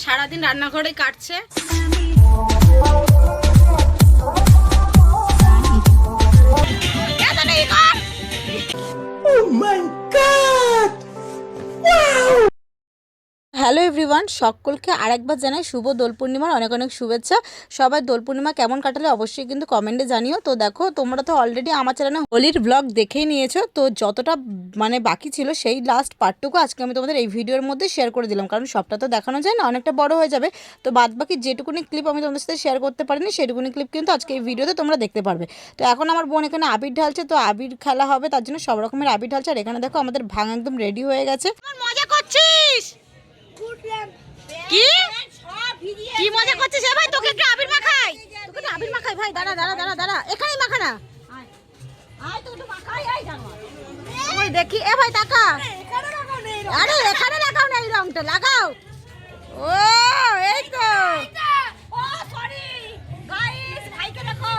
সারাদিন রান্নাঘরে কাটছে। হ্যালো এভরিওয়ান, সকলকে আরেকবার জানাই শুভ দোল পূর্ণিমার অনেক অনেক শুভেচ্ছা। সবাই দোল পূর্ণিমা কেমন কাটালে অবশ্যই কিন্তু কমেন্টে জানিও। তো দেখো, তোমরা তো অলরেডি আমার চ্যানেলে হোলির ব্লগ দেখেই নিয়েছো। তো যতটা বাকি ছিল সেই লাস্ট পার্টটুকু আজকে আমি তোমাদের এই ভিডিওর মধ্যে শেয়ার করে দিলাম, কারণ সবটা তো দেখানো যায় না, অনেকটা বড় হয়ে যাবে। তো বাদ বাকি যেটুকুনি ক্লিপ আমি তোমাদের সাথে শেয়ার করতে পারিনি সেটুকুনি ক্লিপ কিন্তু আজকে এই ভিডিওতে তোমরা দেখতে পারবে। তো এখন আমার বোন এখানে আবির ঢালছে, তো আবির খেলা হবে তার জন্য সব রকমের আবির ঢালছে। আর এখানে দেখো আমাদের ভাঙ একদম রেডি হয়ে গেছে। মজা করছিস? কি কি মজা করছিস? এ ভাই, তোকে কি আবির মাখাই? তোকে কি আবির মাখাই? ভাই দাঁড়া দাঁড়া দাঁড়া দাঁড়া, এখানেই মাখা না। আয় তো একটু মাখাই, আয় জানোয়ার। ওই দেখি, এ ভাই তাকা। আরে এখানে লাগাও না, এই রংটা লাগাও। ও এই তো। ও সরি গাইস, ভাইকে দেখো।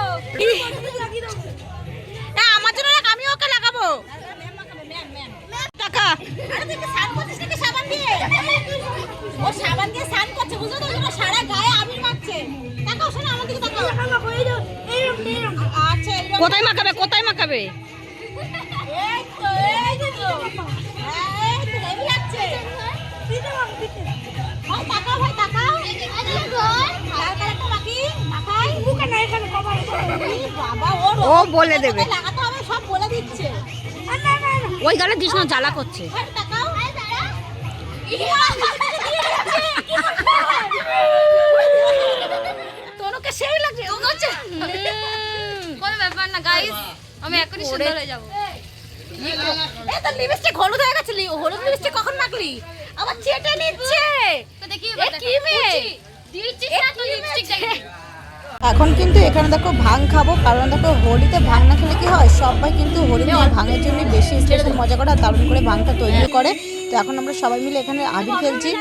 আমার জন্য রাখ, আমি ওকে লাগাবো। টাকা। আরে তুই কি স্নান করছিস নাকি সাবান দিয়ে? ও সাবান দিয়ে স্নান করছে, বুঝছো তো? ও সারা গায়ে আবির মাখছে। তাকাও, শোনো আমার দিকে তাকাও। আচ্ছা, কোথায় মাখাবে? কোথায় মাখাবে? এই তো, এই তো। এই তো হেভি লাগছে। ভাই তাকাও, ভাই তাকাও। আরে গো, লাল কালারটা মাখি, মাখাই। মুখে না, এখানে কভার করে। বাবা, ও বলে দেবে। লাগাতে হবে, সব বলে দিচ্ছে। ওই গালে দিস না, জ্বালা করছে। তোরকে সেই লাগছে, ও করছে। কোনো ব্যাপার না গাইস, আমি এখনই সুন্দর হয়ে যাব। এই তো লিপস্টিক হলুদ হয়ে গেছে। হলুদ লিপস্টিক কখন মাখলি? আবার চেটে নিচ্ছে। তো দেখি এ কি মেয়ে? দিচ্ছিস না তো লিপস্টিক দেখি। এখন কিন্তু এখানে দেখো ভাং খাবো, কারণ দেখো হোলিতে ভাং না খেলে কি হয়, সবাই কিন্তু হোলিতে ভাঙের জন্য বেশি স্পেশাল মজা করে আর দারুণ করে ভাংটা তৈরি করে। তো এখন আমরা সবাই মিলে এখানে আবির খেলছি।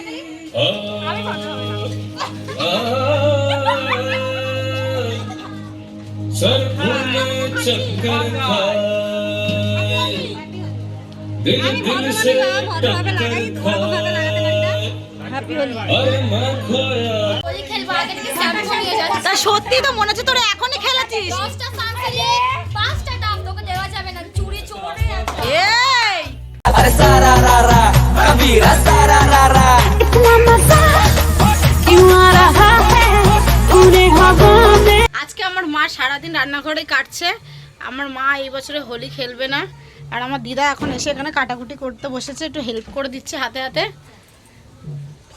তা সত্যি তো মনে হচ্ছে তোরা এখনই খেলেছিস। 10টা সানসেলে 5টা দাম তোকে দেওয়া যাবে না, চুরি চোরে আছে। এই अरे सारा रा रा कबीरा सारा रा रा इतना मजा क्यों आ रहा है पूरे हवा में। আজকে আমার মা সারাদিন রান্নাঘরে কাটছে। আমার মা এই বছরে হোলি খেলবে না। আর আমার দিদা এখন এসে এখানে কাটাকুটি করতে বসেছে, একটু হেল্প করে দিচ্ছে হাতে হাতে।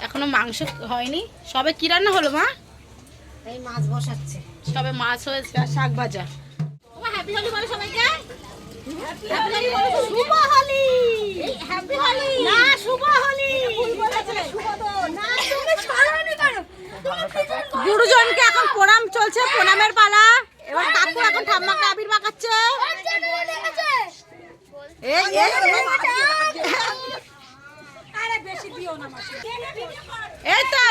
এখনো মাংস হয়নি। সবে কি রান্না হলো মা? এই মাছ বসাচ্ছে। সবে মাছ হয়েছে আর শাক ভাজা। ওমা হ্যাপি হোলি বলো সবাইকে। হ্যাপি হোলি বলো। শুভ হোলি। হ্যাপি হোলি না, শুভ হোলি। ভুল বলেছে, শুভ দোল না। তুমি ছড়ানি করো। গুরুজনকে এখন প্রণাম চলছে, প্রণামের পালা। এবার কাকু এখন ঠাম্মাকে আবির মাখাচ্ছে। এই এই আরে বেশি দিও না মাছ। এই তো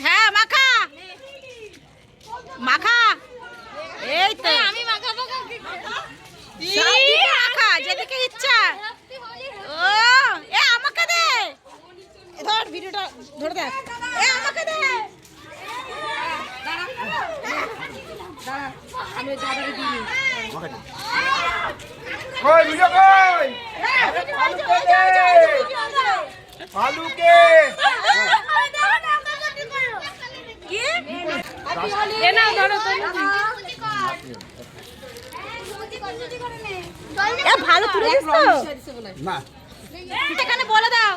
হ্যাঁ, মাখা মাখা। এই তো আমি মাখাবো মাখা যেদিকে ইচ্ছা। ও এ আমাকে দে, ধর ভিডিওটা ধরে দেখ। এ আমাকে দে, দাঁড়া আমি দাদাকে দিই। কই ভিডিও কই? আলু কে? কি এ না ধরো তো এ ভালো তুলে দিস তো না এখানে বলে দাও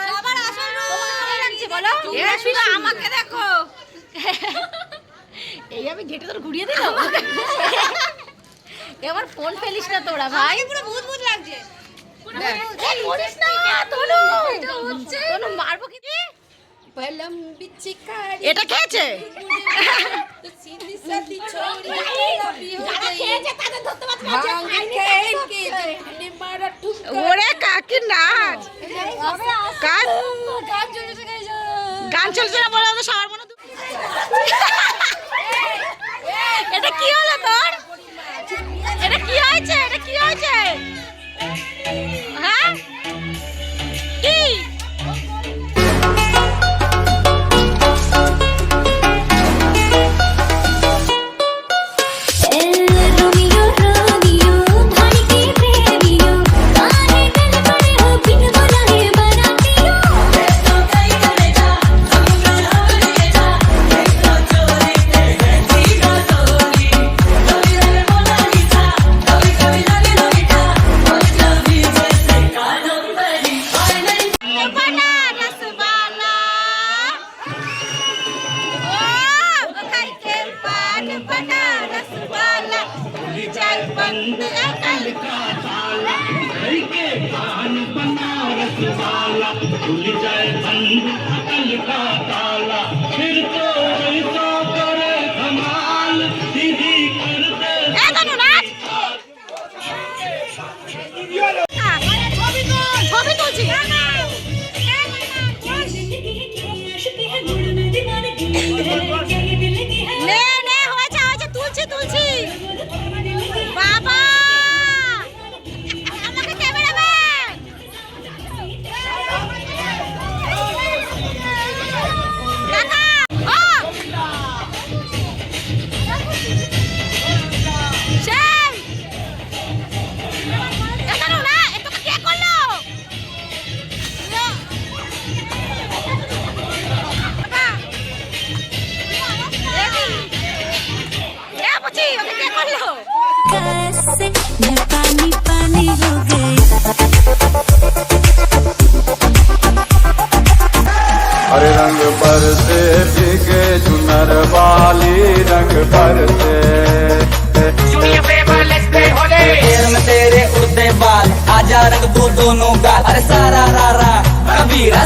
সবার আসল রূপ তোমাকে লাগছে বলো। এ শুধু আমাকে দেখো, এই আমি ঘেটে তোর ঘুরিয়ে দিল। এবার ফোন ফেলিস না তোরা ভাই, পুরো ভূত ভূত লাগছে। এই করিস না তোনু, তোনু মারবো কি? পলম বিচি কাড়ি এটা খেয়েছে? সিধি সাদি ছোড়ি যারা খেয়েছে তাদের ধরতে পারছি না। ভাঙ খেয়ে নে মারা ঠুক ওরে কাকি নাচ, কাজ গান চলছে গাইস। গান চলছে না বলে তো সবার মনে দুঃখ। এটা কি হলো তোর? এটা কি হয়েছে? এটা কি হয়েছে? হ্যাঁ কি ছবি তুলছি নে নে হয়েছে হয়েছে তুলছি তুলছি বাবা আমাকে ক্যামেরাম্যান কাকা ও সেই এটা না এটা কে করলো कैसे मैं पानी पानी हो गई हरे रंग पर से भीगे चुनर वाली रंग पर से पैर में तेरे उड़ते बाल आजा रख दो दोनों गाल अरे सारा रा रा कबीरा